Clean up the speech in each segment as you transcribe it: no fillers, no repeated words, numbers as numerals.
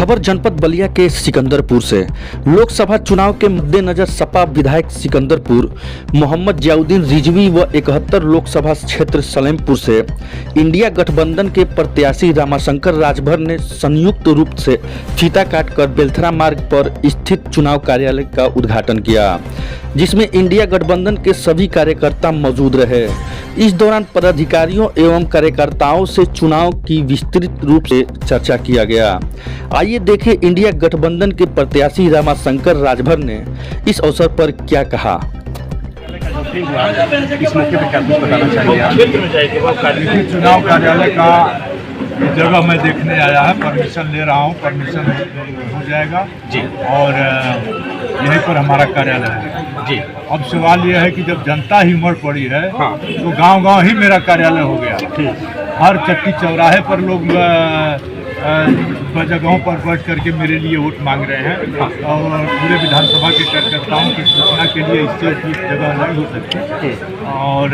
खबर जनपद बलिया के सिकंदरपुर से। लोकसभा चुनाव के मद्देनजर सपा विधायक सिकंदरपुर मोहम्मद जियाउद्दीन रिजवी व 71 लोकसभा क्षेत्र सलेमपुर से इंडिया गठबंधन के प्रत्याशी रामाशंकर राजभर ने संयुक्त रूप से फीता काटकर बेलथरा मार्ग पर स्थित चुनाव कार्यालय का उद्घाटन किया, जिसमें इंडिया गठबंधन के सभी कार्यकर्ता मौजूद रहे। इस दौरान पदाधिकारियों एवं कार्यकर्ताओं से चुनाव की विस्तृत रूप से चर्चा किया गया। आइए देखें इंडिया गठबंधन के प्रत्याशी रामाशंकर राजभर ने इस अवसर पर क्या कहा। इस मौके पर क्या कुछ बताना चाहिए आप? चुनाव कार्यालय का जगह मैं देखने आया है, परमिशन ले रहा हूँ, परमिशन हो जाएगा जी। और यहीं पर हमारा कार्यालय है जी। अब सवाल यह है कि जब जनता ही उमड़ पड़ी है हाँ। तो गांव-गांव ही मेरा कार्यालय हो गया। हर चक्की चौराहे पर लोग जगहों पर बैठ करके मेरे लिए वोट मांग रहे हैं। हाँ। और पूरे विधानसभा के कार्यकर्ताओं की सूचना के लिए इससे ठीक जगह नहीं हो सकती और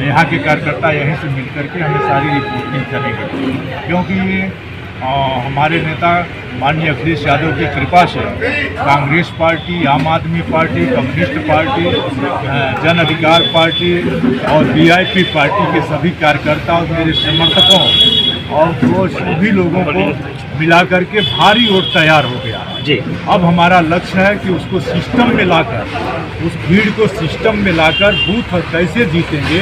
यहाँ के कार्यकर्ता यहीं से मिल करके हमें सारी रिपोर्टिंग करेंगे, क्योंकि हमारे नेता माननीय अखिलेश यादव की कृपा से कांग्रेस पार्टी, आम आदमी पार्टी, कम्युनिस्ट पार्टी, जन अधिकार पार्टी और वीआईपी पार्टी के सभी कार्यकर्ता और मेरे समर्थकों और वो सभी लोगों को मिला करके भारी वोट तैयार हो गया जी। अब हमारा लक्ष्य है कि उसको सिस्टम में लाकर, उस भीड़ को सिस्टम में लाकर बूथ कैसे जीतेंगे,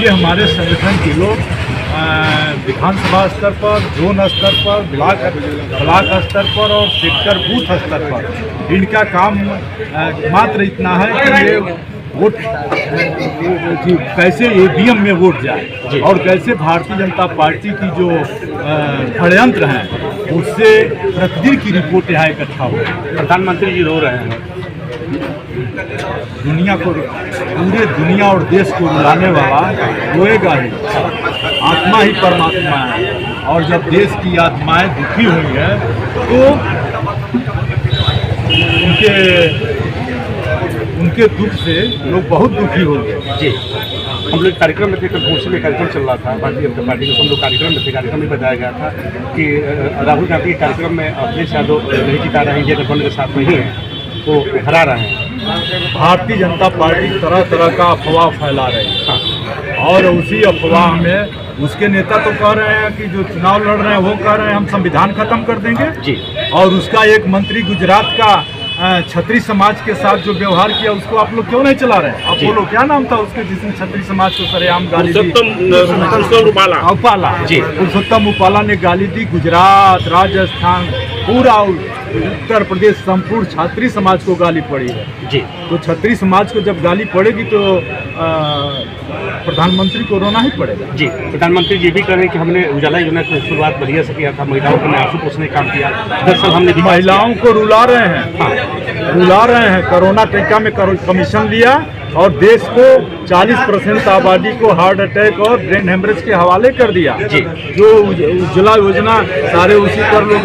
ये हमारे संगठन के लोग विधानसभा स्तर पर, जोन स्तर पर, ब्लॉक स्तर पर और सेक्टर बूथ स्तर पर इनका काम मात्र इतना है कि ये वोट कैसे ईवीएम में वोट जाए और कैसे भारतीय जनता पार्टी की जो षड्यंत्र हैं उससे प्रतिदिन की रिपोर्ट यहाँ इकट्ठा हो। प्रधानमंत्री जी रो रहे हैं। दुनिया को, पूरे दुनिया और देश को रुलाने वाला रोएगा ही। आत्मा ही परमात्मा है और जब देश की आत्माएं दुखी हुई है तो उनके दुख से लोग बहुत दुखी हो गए जी। हम लोग कार्यक्रम में थे, कल भोर में कार्यक्रम चल रहा था भारतीय जनता पार्टी का, हम लोग कार्यक्रम में थे। कार्यक्रम में बताया गया था कि राहुल गांधी के कार्यक्रम में अखिलेश यादव नहीं जिता रहे हैं, इंडिया गठबंधन के साथ नहीं है, वो हरा रहे हैं। भारतीय जनता पार्टी तरह तरह का अफवाह फैला रही है और उसी अफवाह में उसके नेता तो कह रहे हैं कि जो चुनाव लड़ रहे हैं वो कह रहे हैं हम संविधान खत्म कर देंगे जी। और उसका एक मंत्री गुजरात का छत्री समाज के साथ जो व्यवहार किया उसको आप लोग क्यों नहीं चला रहे हैं? आप बोलो क्या नाम था उसके जिसने छत्री समाज को सरेआम गाली दी? पुरुषोत्तम उपाला ने गाली दी। गुजरात, राजस्थान, पूरा उत्तर प्रदेश संपूर्ण छात्री समाज को गाली पड़ी है जी। तो छत्री समाज को जब गाली पड़ेगी तो प्रधानमंत्री को रोना ही पड़ेगा जी। प्रधानमंत्री जी भी कह रहे हैं कि हमने उजाला योजना की शुरुआत बलिया से किया था, महिलाओं को आंसू पोंछने का काम किया। दरअसल हमने महिलाओं को रुला रहे हैं। हाँ। रुला रहे हैं। कोरोना टीका में कमीशन लिया और देश को 40% आबादी को हार्ट अटैक और ब्रेन हेमरेज के हवाले कर दिया जी। जो उज्ज्वला योजना सारे उसी पर लोग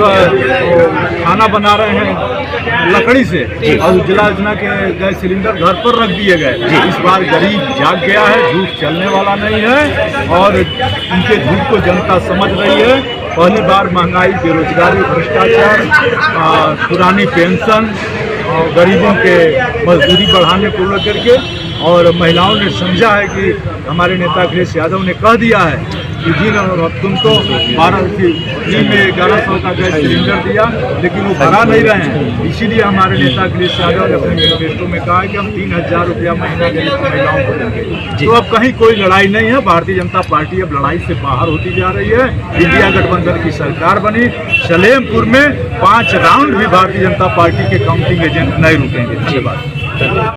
खाना बना रहे हैं लकड़ी से और उज्ज्वला योजना के गैस सिलेंडर घर पर रख दिए गए। इस बार गरीब जाग गया है, झूठ चलने वाला नहीं है और इनके झूठ को जनता समझ रही है। पहली बार महंगाई, बेरोजगारी, भ्रष्टाचार, पुरानी पेंशन और गरीबों के मजदूरी बढ़ाने को लेकर के और महिलाओं ने समझा है कि हमारे नेता अखिलेश यादव ने कह दिया है कि जी तुमको 1100 का गैस सिलेंडर दिया लेकिन वो भरा नहीं रहे हैं। इसीलिए हमारे नेता अखिलेश यादव ने अपने मैनिफेस्टो में कहा है कि हम 3000 रुपया महीना गरीब महिलाओं को देंगे। तो अब कहीं कोई लड़ाई नहीं है। भारतीय जनता पार्टी अब लड़ाई से बाहर होती जा रही है। इंडिया गठबंधन की सरकार बनी। सलेमपुर में 5 राउंड भी भारतीय जनता पार्टी के काउंटिंग एजेंट नहीं रुकेंगे। धन्यवाद।